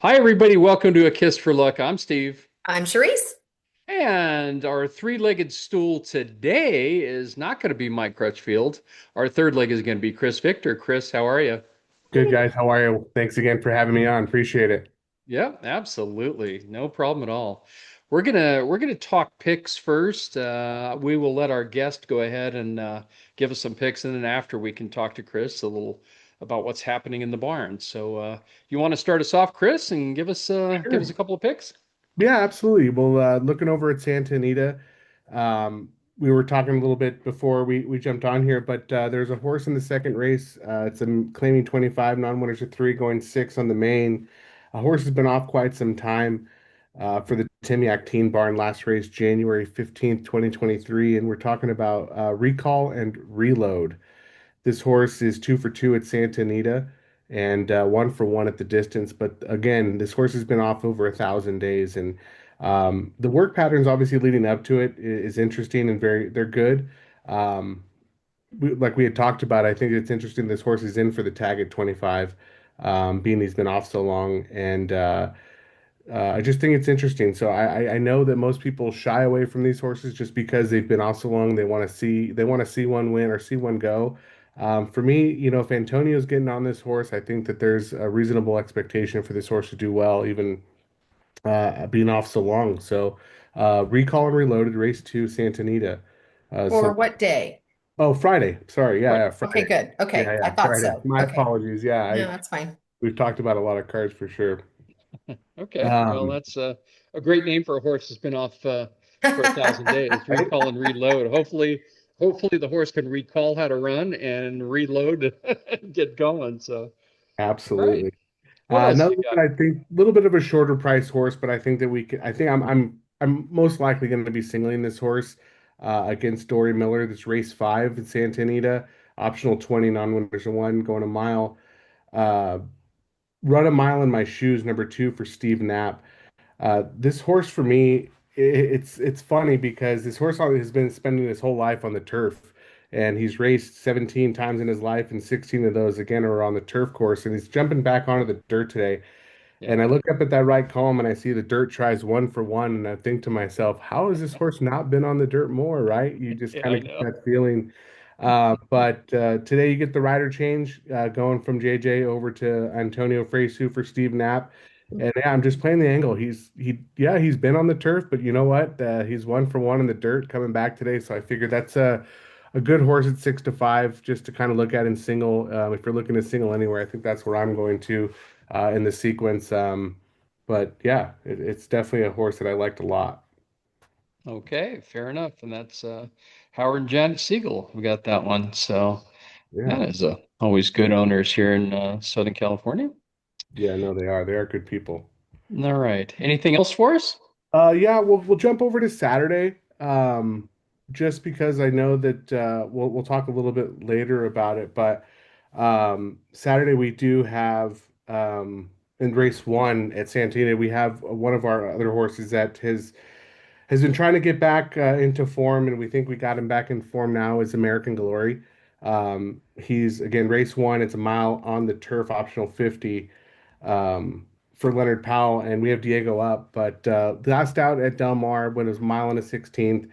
Hi, everybody. Welcome to A Kiss for Luck. I'm Steve. I'm Charisse. And our three-legged stool today is not going to be Mike Crutchfield. Our third leg is going to be Chris Victor. Chris, how are you? Good guys, how are you? Thanks again for having me on. Appreciate it. Yeah, absolutely. No problem at all. We're gonna talk picks first. We will let our guest go ahead and give us some picks, and then after we can talk to Chris a little about what's happening in the barn. So, you want to start us off, Chris, and give us a Sure. couple of picks? Yeah, absolutely. Well, looking over at Santa Anita, we were talking a little bit before we jumped on here, but there's a horse in the second race. It's claiming 25 non-winners of three, going six on the main. A horse has been off quite some time for the Timiac Teen Barn last race, January 15th, 2023, and we're talking about recall and reload. This horse is two for two at Santa Anita and one for one at the distance. But again, this horse has been off over 1,000 days, and the work patterns obviously leading up to it is interesting and they're good. Um, like we had talked about, I think it's interesting. This horse is in for the tag at 25, being he's been off so long, and I just think it's interesting. So I know that most people shy away from these horses just because they've been off so long. They want to see one win or see one go. For me, if Antonio's getting on this horse, I think that there's a reasonable expectation for this horse to do well, even being off so long. So recall and reloaded, race two, Santa Anita. For So what day? Friday. Sorry, yeah, What? yeah, Okay, Friday. good. Yeah, Okay, I yeah, thought Friday. so. My Okay. apologies. Yeah, No, I that's fine. we've talked about a lot of cards for sure. Okay, well, Um, that's a great name for a horse that's been off for 1,000 days. Recall and reload. Hopefully the horse can recall how to run and reload and get going. So, all right. Absolutely. What else Another you got? one, I think, a little bit of a shorter price horse, but I think that we can. I think I'm most likely going to be singling this horse against Dory Miller. This race five at Santa Anita, optional 20 non-winners of one, going a mile. Uh, Run a mile in my shoes, number two for Steve Knapp. This horse for me, it's funny because this horse has been spending his whole life on the turf, and he's raced 17 times in his life, and 16 of those again are on the turf course, and he's jumping back onto the dirt today. Yeah, And I look up at that right column and I see the dirt tries one for one, and I think to myself, how has this horse not been on the dirt more, right? You just yeah, kind I of get know. that feeling. But today you get the rider change going from JJ over to Antonio Fresu for Steve Knapp. And yeah, I'm just playing the angle. He's been on the turf, but you know what? He's one for one in the dirt coming back today. So I figured that's a good horse at 6 to 5 just to kind of look at in single. If you're looking to single anywhere, I think that's where I'm going to in the sequence. But yeah, it's definitely a horse that I liked a lot. Okay, fair enough. And that's Howard and Janet Siegel. We got that one. So Yeah, that is always good owners here in Southern California. yeah, no, they are. They are good people. All right. Anything else for us? Yeah, we'll jump over to Saturday. Just because I know that we'll talk a little bit later about it, but Saturday we do have in race one at Santina, we have one of our other horses that has been trying to get back into form, and we think we got him back in form now. Is American Glory. He's again race one. It's a mile on the turf, optional 50 for Leonard Powell, and we have Diego up. But last out at Del Mar when it was a mile and a 16th.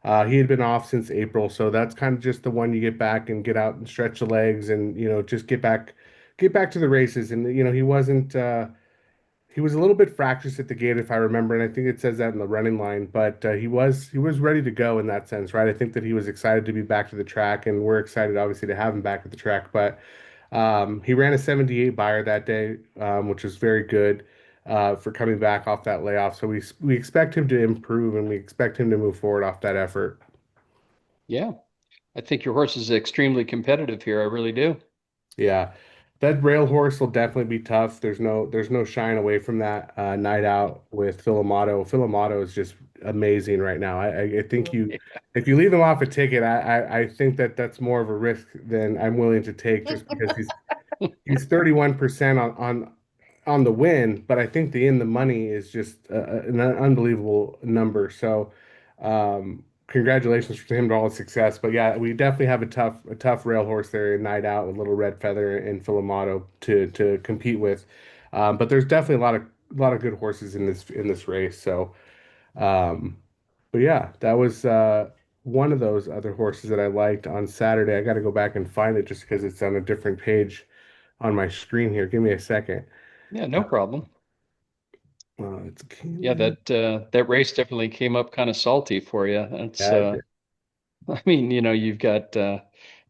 He had been off since April, so that's kind of just the one you get back and get out and stretch the legs, and just get back to the races. And he wasn't. He was a little bit fractious at the gate, if I remember, and I think it says that in the running line. But he was ready to go in that sense, right? I think that he was excited to be back to the track, and we're excited, obviously, to have him back at the track. But he ran a 78 buyer that day, which was very good for coming back off that layoff. So we expect him to improve, and we expect him to move forward off that effort. Yeah, I think your horse is extremely competitive here. I really do. Yeah, that rail horse will definitely be tough. There's no shying away from that night out with Philomato. Philomato is just amazing right now. I think if you leave him off a ticket, I think that that's more of a risk than I'm willing to take just because he's 31% on the win, but I think the in the money is just an unbelievable number. So, congratulations to him to all his success. But yeah, we definitely have a tough rail horse there in Night Out with Little Red Feather and Philomato to compete with. But there's definitely a lot of good horses in this race. So, um, but yeah, that was one of those other horses that I liked on Saturday. I got to go back and find it just because it's on a different page on my screen here. Give me a second. Yeah, no problem. It's Yeah, Keeneland. that race definitely came up kind of salty for you. That's Yeah, it did. I mean, you've got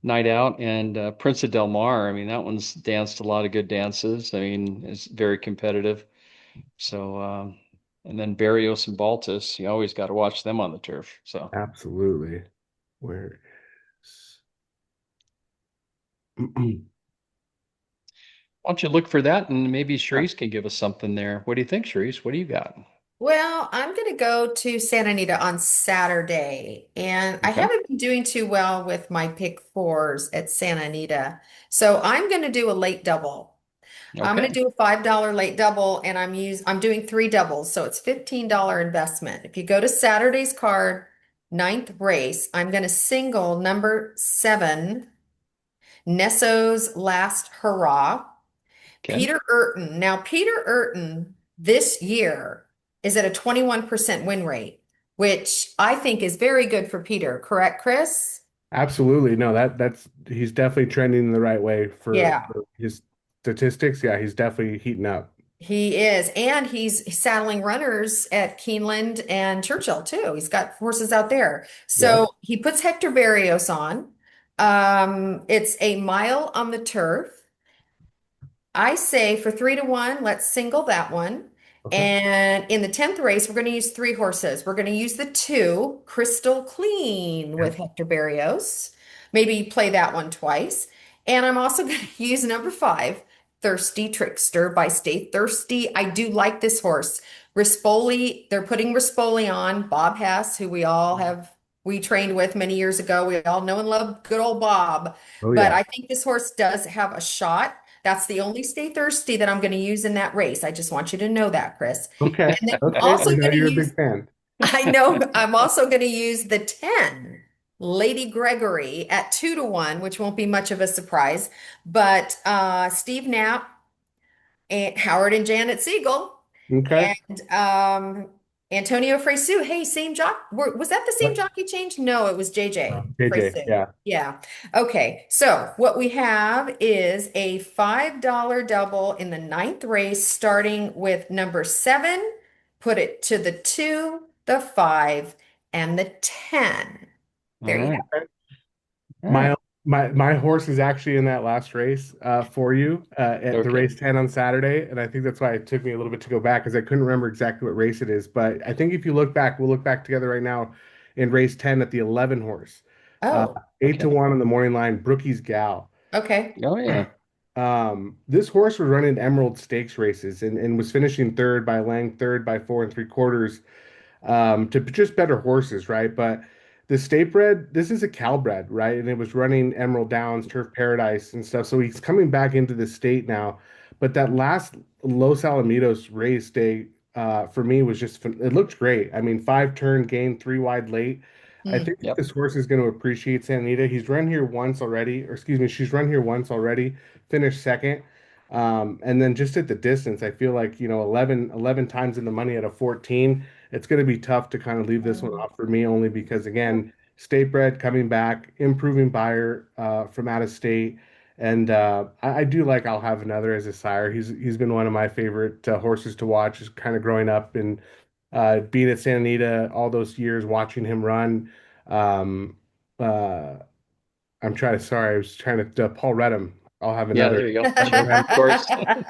Night Out and Prince of Del Mar. I mean, that one's danced a lot of good dances. I mean, it's very competitive. So, and then Barrios and Baltus, you always got to watch them on the turf. So, Absolutely. Where is why don't you look for that and maybe Charisse can give us something there. What do you think, Charisse? What do you got? Well, I'm going to go to Santa Anita on Saturday, and I Okay. haven't been doing too well with my pick fours at Santa Anita. So I'm going to do a late double. I'm going to Okay. do a $5 late double, and I'm doing three doubles, so it's $15 investment. If you go to Saturday's card, ninth race, I'm going to single number 7, Nesso's Last Hurrah. Okay. Peter Urton. Now, Peter Urton this year is at a 21% win rate, which I think is very good for Peter. Correct, Chris? Absolutely. No, that's he's definitely trending in the right way Yeah, for his statistics. Yeah, he's definitely heating up. he is. And he's saddling runners at Keeneland and Churchill too. He's got horses out there. Yep. So he puts Hector Barrios on. It's a mile on the turf. I say for 3-1, let's single that one. Okay. And in the 10th race, we're going to use three horses. We're going to use the 2, Crystal Clean Yep. with Hector Barrios. Maybe play that one twice. And I'm also going to use number 5, Thirsty Trickster by Stay Thirsty. I do like this horse. Rispoli, they're putting Rispoli on. Bob Hess, who we trained with many years ago. We all know and love good old Bob. Oh But yeah. I think this horse does have a shot. That's the only Stay Thirsty that I'm going to use in that race. I just want you to know that, Chris. Okay. And then I'm Okay. I also know going to you're a use, big fan. I know I'm also going to use the 10, Lady Gregory at 2-1, which won't be much of a surprise. But Steve Knapp and Howard and Janet Siegel Okay. and Antonio Fresu. Hey, same jock. Was that the same Yep. jockey change? No, it was JJ JJ. Fresu. Yeah. Yeah. Okay. So what we have is a $5 double in the ninth race, starting with number 7. Put it to the 2, the 5, and the 10. All There you go. right. All My right. my horse is actually in that last race for you at the Okay. race 10 on Saturday, and I think that's why it took me a little bit to go back because I couldn't remember exactly what race it is. But I think if you look back, we'll look back together right now in race 10 at the 11 horse, uh, Oh, 8-1 on the morning line, Brookie's Gal. okay. Oh yeah. This horse was running Emerald Stakes races and was finishing third by length, third by 4 3/4 to just better horses, right? But the state bred, this is a Cal bred, right? And it was running Emerald Downs, Turf Paradise, and stuff. So he's coming back into the state now. But that last Los Alamitos race day for me was just, it looked great. I mean, 5 turn gain, 3 wide late. I Hmm. think Yep. this horse is going to appreciate Santa Anita. He's run here once already, or excuse me, she's run here once already, finished second. And then just at the distance, I feel like, 11 times in the money at a 14, it's going to be tough to kind of leave this one off for me only because again, state bred coming back, improving buyer from out of state, and I do like I'll have another as a sire. He's been one of my favorite horses to watch, just kind of growing up and being at Santa Anita all those years, watching him run. Um, uh, sorry, I was trying to Paul Redham. I'll have Yeah, another there you go. Sure. Of course.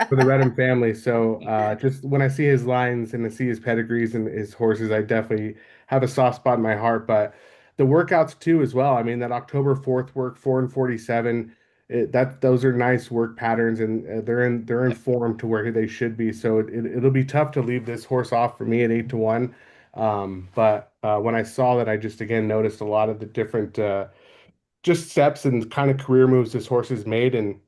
for the Redham family. So just when I see his lines and I see his pedigrees and his horses, I definitely have a soft spot in my heart. But the workouts too, as well. I mean, that October 4th work, 4 and 47, those are nice work patterns, and they're in Yep. form to where they should be. So it'll be tough to leave this horse off for me at 8-1. But when I saw that, I just again noticed a lot of the different just steps and kind of career moves this horse has made, and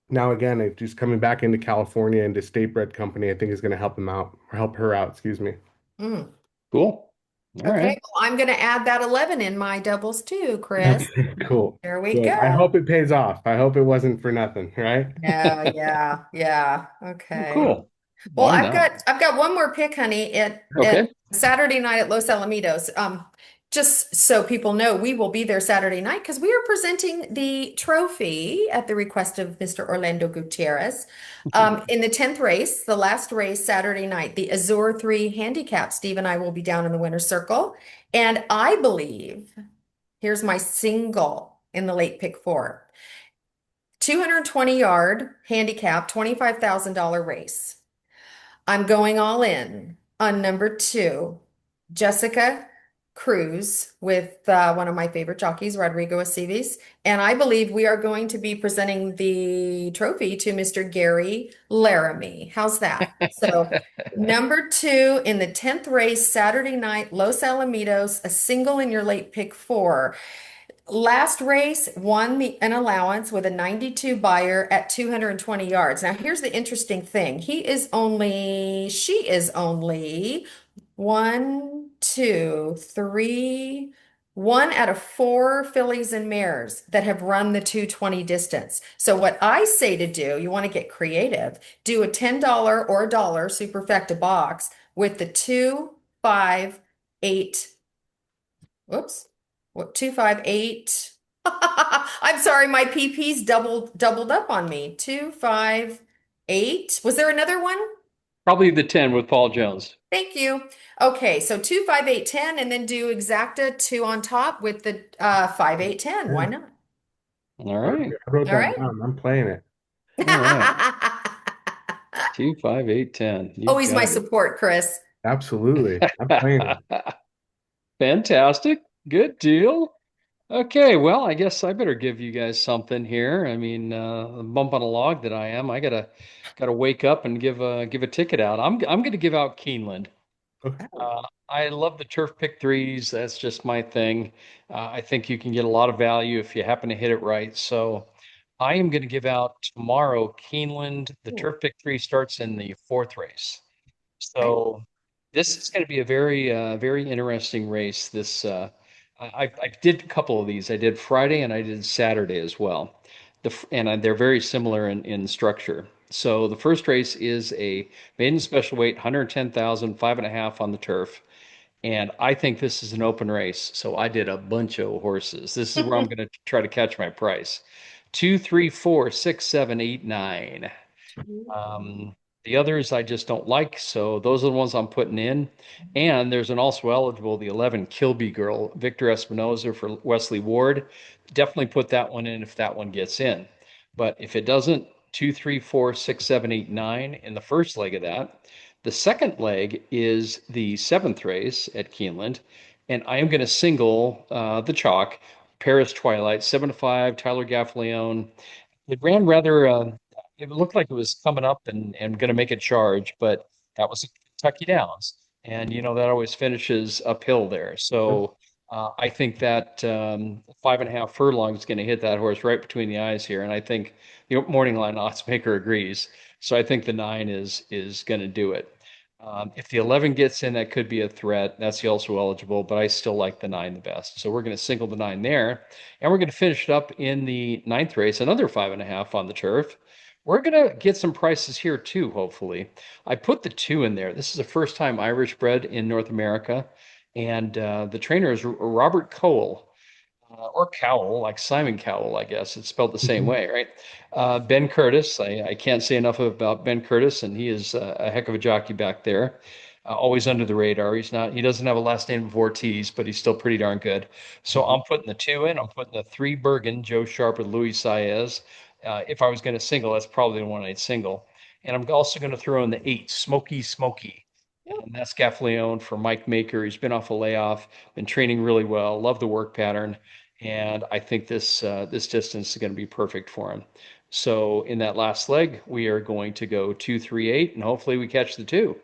now again, just coming back into California into state bred company, I think is going to help him out or help her out, excuse me. Mm. Cool. All Okay, right. well, I'm going to add that 11 in my doubles too, Chris. Okay, cool. There we Good. I go. hope it pays off. I hope it wasn't for nothing, right? Yeah, yeah, yeah. Oh, Okay. cool. Well, Why not? I've got one more pick, honey, at Okay. Saturday night at Los Alamitos. Just so people know, we will be there Saturday night because we are presenting the trophy at the request of Mr. Orlando Gutierrez. In the 10th race, the last race Saturday night, the Azure 3 handicap. Steve and I will be down in the winner's circle. And I believe, here's my single in the late pick four. 220-yard handicap, $25,000 race. I'm going all in on number two, Jessica Cruz with one of my favorite jockeys, Rodrigo Aceves. And I believe we are going to be presenting the trophy to Mr. Gary Laramie. How's that? So, number two in the 10th race, Saturday night, Los Alamitos, a single in your late pick four. Last race won an allowance with a 92 buyer at 220 yards. Now, here's the interesting thing. She is only one, two, three, one out of four fillies and mares that have run the 220 distance. So, what I say to do, you want to get creative, do a $10 or a dollar Superfecta box with the 258. Whoops. What, 258? I'm sorry, my PP's doubled up on me. 258. Was there another one? Probably the 10 with Paul Jones. Thank you. Okay, so 25810 and then do exacta two on top with the 5810. Why Yeah. not? All Okay, right. I wrote All that right. down. I'm playing it. All right. 2, 5, 8, 10. You Always my got it. support, Chris. Absolutely. I'm playing it. Fantastic. Good deal. Okay, well, I guess I better give you guys something here. I mean, a bump on a log that I am. I gotta wake up and give a ticket out. I'm gonna give out Keeneland. Okay. I love the turf pick threes. That's just my thing. I think you can get a lot of value if you happen to hit it right. So I am going to give out tomorrow Keeneland. The Ooh, turf pick three starts in the fourth race. okay. So this is going to be a very interesting race. I did a couple of these. I did Friday and I did Saturday as well. They're very similar in structure. So the first race is a maiden special weight, 110,000, 5.5 on the turf. And I think this is an open race. So I did a bunch of horses. This is where I'm going to try to catch my price. Two, three, four, six, seven, eight, nine. Um, the others I just don't like, so those are the ones I'm putting in. And there's an also eligible, the 11 Kilby Girl, Victor Espinoza for Wesley Ward. Definitely put that one in if that one gets in. But if it doesn't, two, three, four, six, seven, eight, nine in the first leg of that. The second leg is the seventh race at Keeneland, and I am going to single the chalk, Paris Twilight, 7-5, Tyler Gaffleone. It ran rather, it looked like it was coming up and going to make a charge, but that was Kentucky Downs. And, that always finishes uphill there. So I think that 5.5 furlong is going to hit that horse right between the eyes here. And I think the morning line odds maker agrees. So I think the nine is going to do it. If the 11 gets in, that could be a threat. That's also eligible, but I still like the nine the best. So we're going to single the nine there. And we're going to finish it up in the ninth race, another 5.5 on the turf. We're going to get some prices here too, hopefully. I put the two in there. This is the first time Irish bred in North America. And the trainer is Robert Cowell or Cowell, like Simon Cowell, I guess. It's spelled the same Mhm. way, right? Ben Curtis. I can't say enough about Ben Curtis, and he is a heck of a jockey back there. Always under the radar. He doesn't have a last name of Ortiz, but he's still pretty darn good. So Mhm. I'm putting the two in. I'm putting the three Bergen, Joe Sharp with Louis Saez. If I was going to single, that's probably the one I'd single. And I'm also going to throw in the eight, Smoky Smoky. And that's Gaffleone for Mike Maker. He's been off a layoff, been training really well, love the work pattern. And I think this distance is going to be perfect for him. So in that last leg, we are going to go 2, 3, 8, and hopefully we catch the two.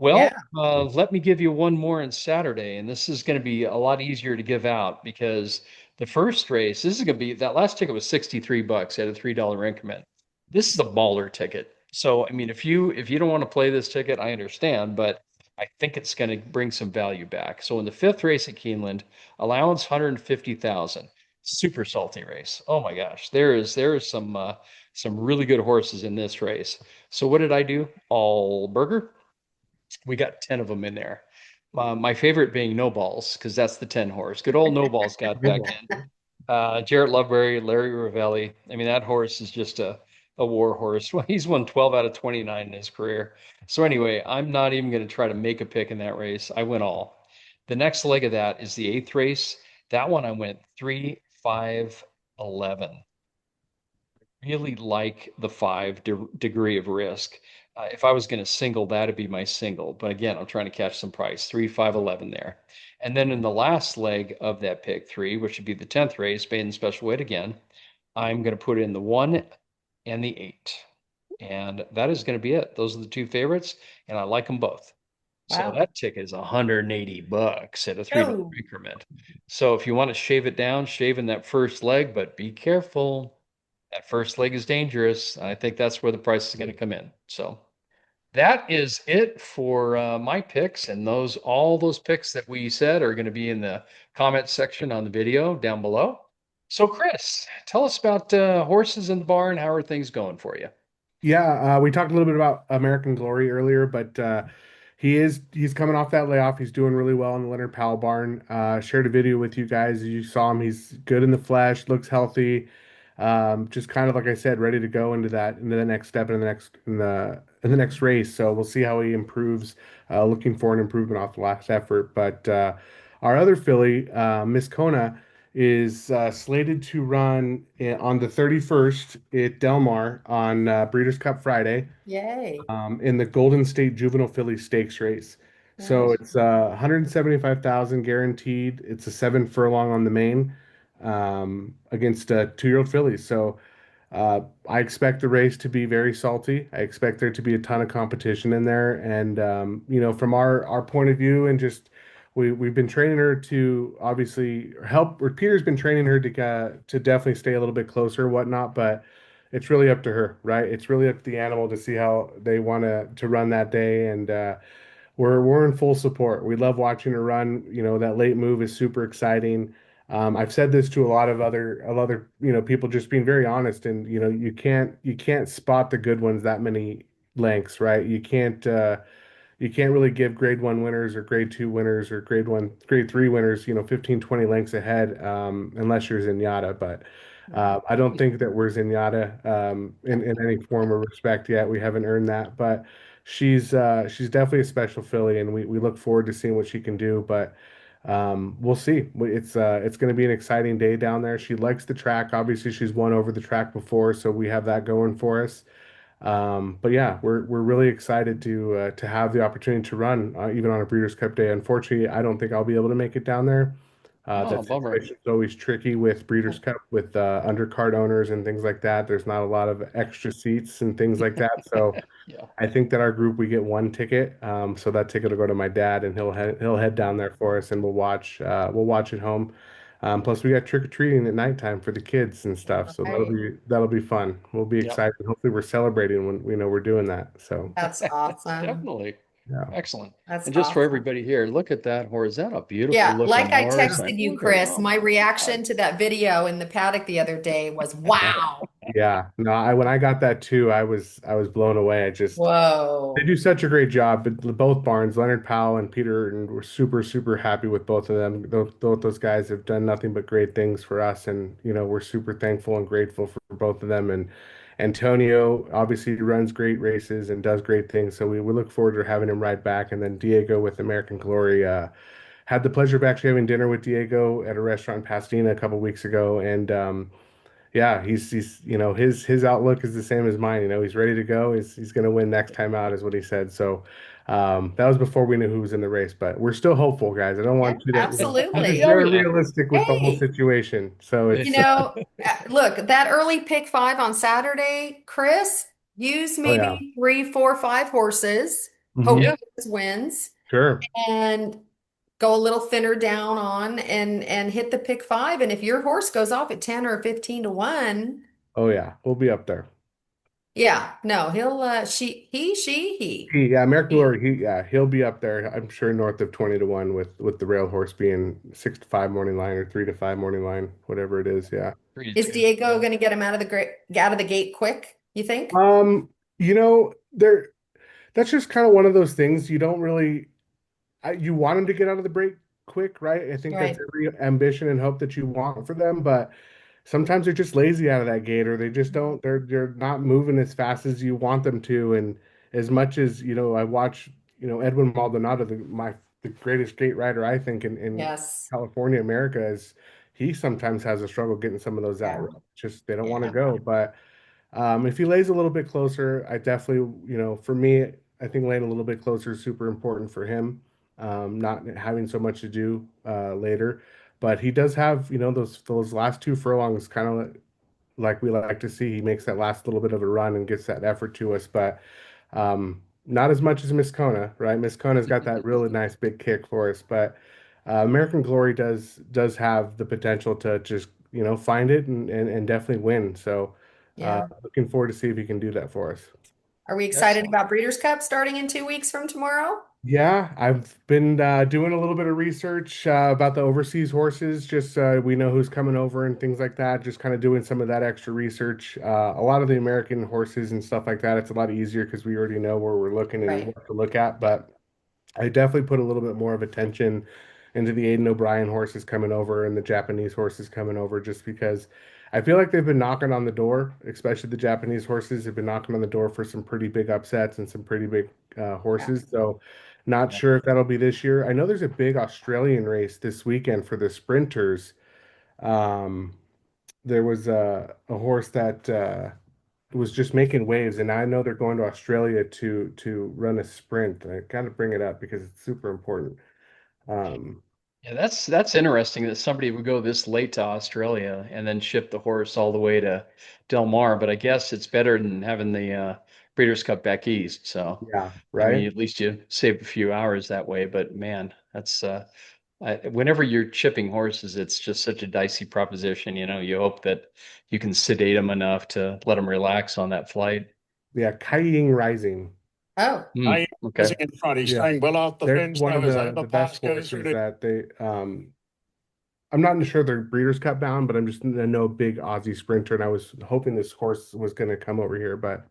Yeah. Well, let me give you one more on Saturday, and this is going to be a lot easier to give out because the first race, this is going to be that last ticket was $63 at a $3 increment. This is a baller ticket. So, I mean, if you don't want to play this ticket, I understand, but I think it's going to bring some value back. So in the fifth race at Keeneland, allowance 150,000. Super salty race. Oh my gosh, there is some really good horses in this race. So what did I do? All burger. We got 10 of them in there. My favorite being No Balls, because that's the 10 horse. Good old No Balls got Good back one. in. Jarrett Loveberry, Larry Ravelli. I mean, that horse is just a war horse. Well, he's won 12 out of 29 in his career. So anyway, I'm not even going to try to make a pick in that race. I went all. The next leg of that is the eighth race. That one I went 3, 5, 11. Really like the degree of risk. If I was going to single, that'd be my single. But again, I'm trying to catch some price. 3, 5, 11 there. And then in the last leg of that pick three, which would be the 10th race, Baden Special Weight again, I'm going to put in the 1 and the 8. And that is going to be it. Those are the two favorites, and I like them both. So Wow. that ticket is $180 at a $3 Oh, increment. So if you want to shave it down, shave in that first leg, but be careful. That first leg is dangerous. I think that's where the price is going to come in. So that is it for my picks, and all those picks that we said are going to be in the comment section on the video down below. So Chris, tell us about horses in the barn. How are things going for you? Yeah, we talked a little bit about American Glory earlier, but he's coming off that layoff. He's doing really well in the Leonard Powell barn. Shared a video with you guys. You saw him. He's good in the flesh, looks healthy. Just kind of like I said, ready to go into the next step in the next race. So we'll see how he improves. Looking for an improvement off the last effort. But our other filly, Miss Kona, is slated to run on the 31st at Del Mar on Breeders' Cup Friday yay. in the Golden State Juvenile Filly Stakes race. So Nice. it's 175,000 guaranteed. It's a 7 furlong on the main against 2-year-old fillies. So I expect the race to be very salty. I expect there to be a ton of competition in there. And from our point of view, and just we've been training her to obviously help. Or Peter's been training her to definitely stay a little bit closer, and whatnot. But it's really up to her, right? It's really up to the animal to see how they want to run that day. And we're in full support. We love watching her run. That late move is super exciting. I've said this to a lot of other people, just being very honest, and you can't spot the good ones that many lengths, right? You can't really give grade one winners or grade two winners or grade three winners, 15, 20 lengths ahead, unless you're Zenyatta. But Right. I don't think that we're Zenyatta in any form or respect yet. We haven't earned that, but she's definitely a special filly, and we look forward to seeing what she can do. But we'll see. It's going to be an exciting day down there. She likes the track. Obviously, she's won over the track before, so we have that going for us. But yeah, we're really excited to have the opportunity to run even on a Breeders' Cup day. Unfortunately, I don't think I'll be able to make it down there. Oh, That bummer. situation is always tricky with Breeders' Cup with undercard owners and things like that. There's not a lot of extra seats and things like that. So Yeah. I think that our group we get one ticket. So that ticket will go to my dad, and he'll head down there for us, and we'll watch at home. Plus, we got trick or treating at nighttime for the kids and stuff, so that'll Right. be that'll be fun. We'll be Yep. excited. Hopefully, we're celebrating when we know we're doing that. So That's awesome. Definitely. yeah, Excellent. That's And just for awesome. everybody here, look at that horse. Is that a beautiful Yeah, looking like I horse? texted you, Look at, Chris, oh my my God. reaction to that video in the paddock the other day was wow. yeah. No, when I got that too, I was blown away. They Whoa. do such a great job, but both barns, Leonard Powell and Peter, and we're super, super happy with both of them. Both those guys have done nothing but great things for us, and we're super thankful and grateful for both of them. And Antonio obviously runs great races and does great things, so we look forward to having him right back. And then Diego with American Glory, had the pleasure of actually having dinner with Diego at a restaurant in Pasadena a couple weeks ago, and yeah, he's his outlook is the same as mine. He's ready to go. He's going to win next time out, is what he said. So that was before we knew who was in the race, but we're still hopeful, guys. I don't Yeah, want you to. I'm just absolutely. Oh very yeah. realistic with the whole Hey, situation. So you it's know, look, that early pick five on Saturday, Chris, use oh yeah, maybe three, four, five horses, hope hmm Yeah. yours wins, sure, and go a little thinner down on and hit the pick five. And if your horse goes off at 10 or 15 to 1, oh yeah, we'll be up there. Yeah, no, Yeah, American he. Glory, he'll be up there. I'm sure north of 20 to 1 with the rail horse being 6 to 5 morning line or 3 to 5 morning line, whatever it is. Yeah. Is Three to two. Diego Yeah. going to get him out of the gate quick, you think? Um, there that's just kind of one of those things you don't really you want them to get out of the break quick, right? I think that's Right. every ambition and hope that you want for them, but sometimes they're just lazy out of that gate, or they just don't. They're not moving as fast as you want them to, and as much as I watch Edwin Maldonado, the greatest gate rider I think in Yes. California, America is. He sometimes has a struggle getting some of those out. Yeah. Right? Just they don't want to Yeah. go, but. If he lays a little bit closer, I definitely, for me, I think laying a little bit closer is super important for him, not having so much to do later. But he does have, those last two furlongs, kind of like we like to see. He makes that last little bit of a run and gets that effort to us, but not as much as Miss Kona, right? Miss Kona's got that really nice big kick for us, but American Glory does have the potential to just find it and definitely win. So. Yeah. Looking forward to see if he can do that for us. Are we excited Excellent. about Breeders' Cup starting in 2 weeks from tomorrow? Yeah, I've been doing a little bit of research about the overseas horses. Just we know who's coming over and things like that. Just kind of doing some of that extra research. A lot of the American horses and stuff like that, it's a lot easier because we already know where we're looking and Right. what to look at. But I definitely put a little bit more of attention into the Aiden O'Brien horses coming over and the Japanese horses coming over just because I feel like they've been knocking on the door, especially the Japanese horses have been knocking on the door for some pretty big upsets and some pretty big Yeah. horses. So, not Yeah. sure if that'll be this year. I know there's a big Australian race this weekend for the sprinters. Um, there was a horse that was just making waves, and I know they're going to Australia to run a sprint. I got to bring it up because it's super important. Um, Yeah, that's interesting that somebody would go this late to Australia and then ship the horse all the way to Del Mar, but I guess it's better than having the Breeders' Cup back east. So, yeah, I mean, right. at least you save a few hours that way. But man, that's whenever you're chipping horses, it's just such a dicey proposition. You hope that you can sedate them enough to let them relax on that flight. Yeah, Kaiying Rising. Oh, Hmm. I was Okay. in front. He's Yeah, staying well out the they're fence one now. of Is that the the the best Pascos or horses the that they. I'm not sure they're Breeders' Cup bound, but I'm just I know a big Aussie sprinter, and I was hoping this horse was going to come over here, but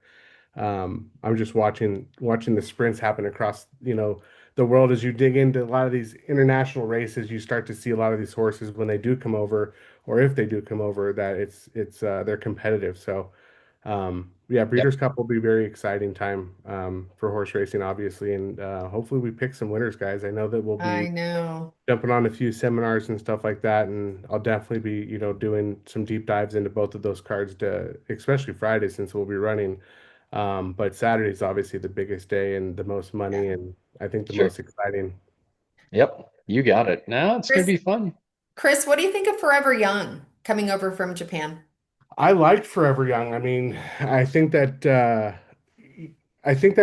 I'm just watching the sprints happen across, the world as you dig into a lot of these international races, you start to see a lot of these horses when they do come over, or if they do come over, that it's they're competitive. So yeah, Yep. Breeders' Cup will be a very exciting time for horse racing, obviously, and hopefully we pick some winners, guys. I know that we'll I be know. jumping on a few seminars and stuff like that, and I'll definitely be, doing some deep dives into both of those cards to, especially Friday since we'll be running. But Saturday's obviously the biggest day and the most money, Yeah. and I think the Sure. most exciting. Yep. You got it. Now it's going to Chris, be fun. Chris, what do you think of Forever Young coming over from Japan? I liked Forever Young. I mean, I think that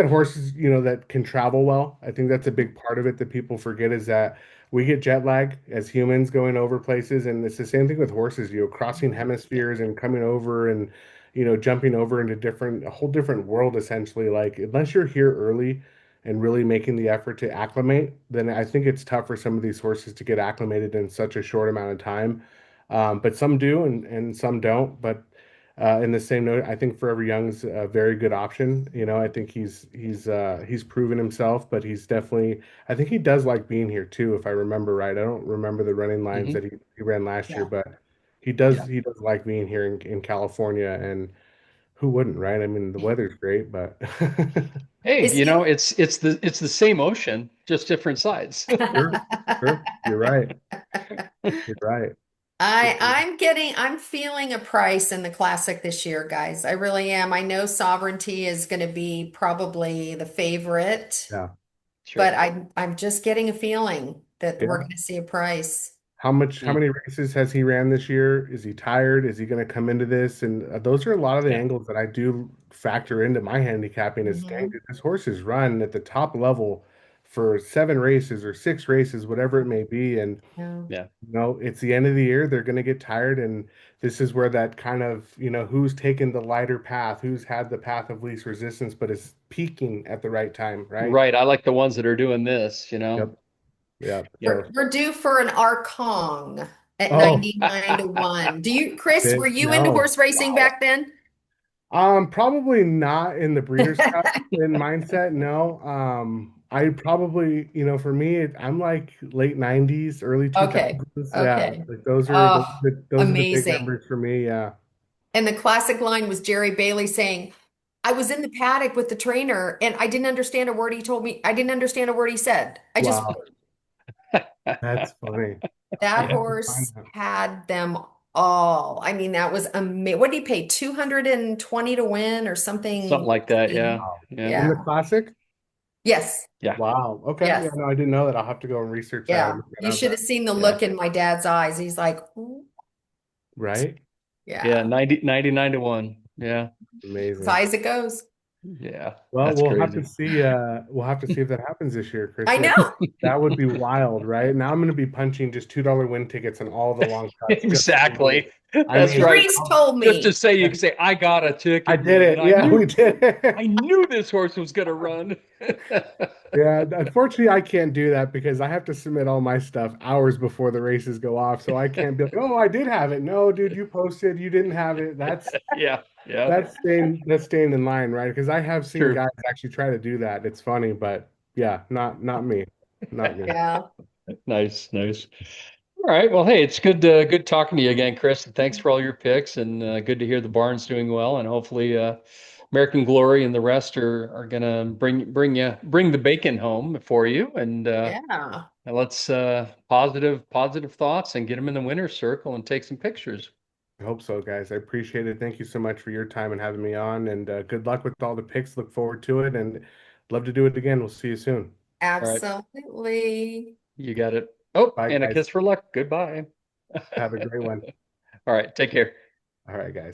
horses, that can travel well. I think that's a big part of it that people forget is that we get jet lag as humans going over places, and it's the same thing with horses, crossing Mhm. Yeah. hemispheres and coming over and jumping over into a whole different world essentially. Like unless you're here early and really making the effort to acclimate, then I think it's tough for some of these horses to get acclimated in such a short amount of time. But some do and some don't. But in the same note, I think Forever Young's a very good option. I think he's proven himself, but he's definitely I think he does like being here too, if I remember right. I don't remember the running lines Hmm. that he ran last year, Yeah. but he does Yeah. he does like being here in California, and who wouldn't, right? I mean, the weather's great, but Hey, Is he? it's the same ocean, just different sides. sure, sure, you're right. You're right. I'm feeling a price in the classic this year, guys. I really am. I know Sovereignty is going to be probably the favorite, Yeah. but Sure. I'm just getting a feeling that we're Yeah. going to see a price. How Hmm. many races has he ran this year? Is he tired? Is he going to come into this? And those are a lot of the Yeah. angles that I do factor into my handicapping is, dang, Hmm. dude, this horse is run at the top level for 7 races or 6 races, whatever it may be. And Yeah. Yeah. it's the end of the year. They're going to get tired. And this is where that kind of, who's taken the lighter path, who's had the path of least resistance, but is peaking at the right time, right? Right. I like the ones that are doing this, you know. Yep. Yep. We're, So, we're due for an Arkong at oh, 99 to 1. Chris, were you into no. horse racing Wow. back then? Probably not in the Breeders' Cup in mindset. No. I probably, for me, I'm like late 90s, early Okay. 2000s. Yeah, Okay. like those are Oh, those are the big amazing. numbers for me. Yeah. And the classic line was Jerry Bailey saying, I was in the paddock with the trainer and I didn't understand a word he told me. I didn't understand a word he said. I just, Wow, that's funny. I that have to find horse that. had them all. I mean, that was amazing. What did he pay? 220 to win or Something something? like that. Yeah. Wow. Yeah. In the Yeah. classic? Yes. Yeah. Wow. Okay. Yeah, Yes. no, I didn't know that. I'll have to go and research that or Yeah. look that You up. should have seen the Yeah. look in my dad's eyes. He's like, "Ooh." Right? Yeah. Yeah. 99 to 1. Yeah. As Amazing. high as it goes. Yeah. Well, That's we'll have to crazy. see. We'll have to see if that happens this year, Chris. I Yeah, know. that would be wild, right? Now I'm going to be punching just $2 win tickets on all the long shots just to see. Exactly. I That's mean, right. Charisse told Just to me. say, you can say, I got a I ticket, did man. it. Yeah, we did I it. knew this horse was gonna run. Yeah, unfortunately, I can't do that because I have to submit all my stuff hours before the races go off. So I can't be like, oh, I did have it. No, dude, you posted, you didn't have it. Yeah, yeah, That's staying in line, right? Because I have seen true. guys actually try to do that. It's funny, but yeah, not me. Not me. Yeah. Nice, nice. All right. Well, hey, it's good talking to you again, Chris. And thanks for all your picks, and good to hear the barn's doing well. And hopefully, American Glory and the rest are gonna bring the bacon home for you. Yeah. And let's positive thoughts and get them in the winner's circle and take some pictures. I hope so, guys. I appreciate it. Thank you so much for your time and having me on. And good luck with all the picks. Look forward to it and love to do it again. We'll see you soon. All right. Absolutely. You got it. Oh, Bye, and a guys. kiss for luck. Goodbye. Have a great one. All right. Take care. All right, guys.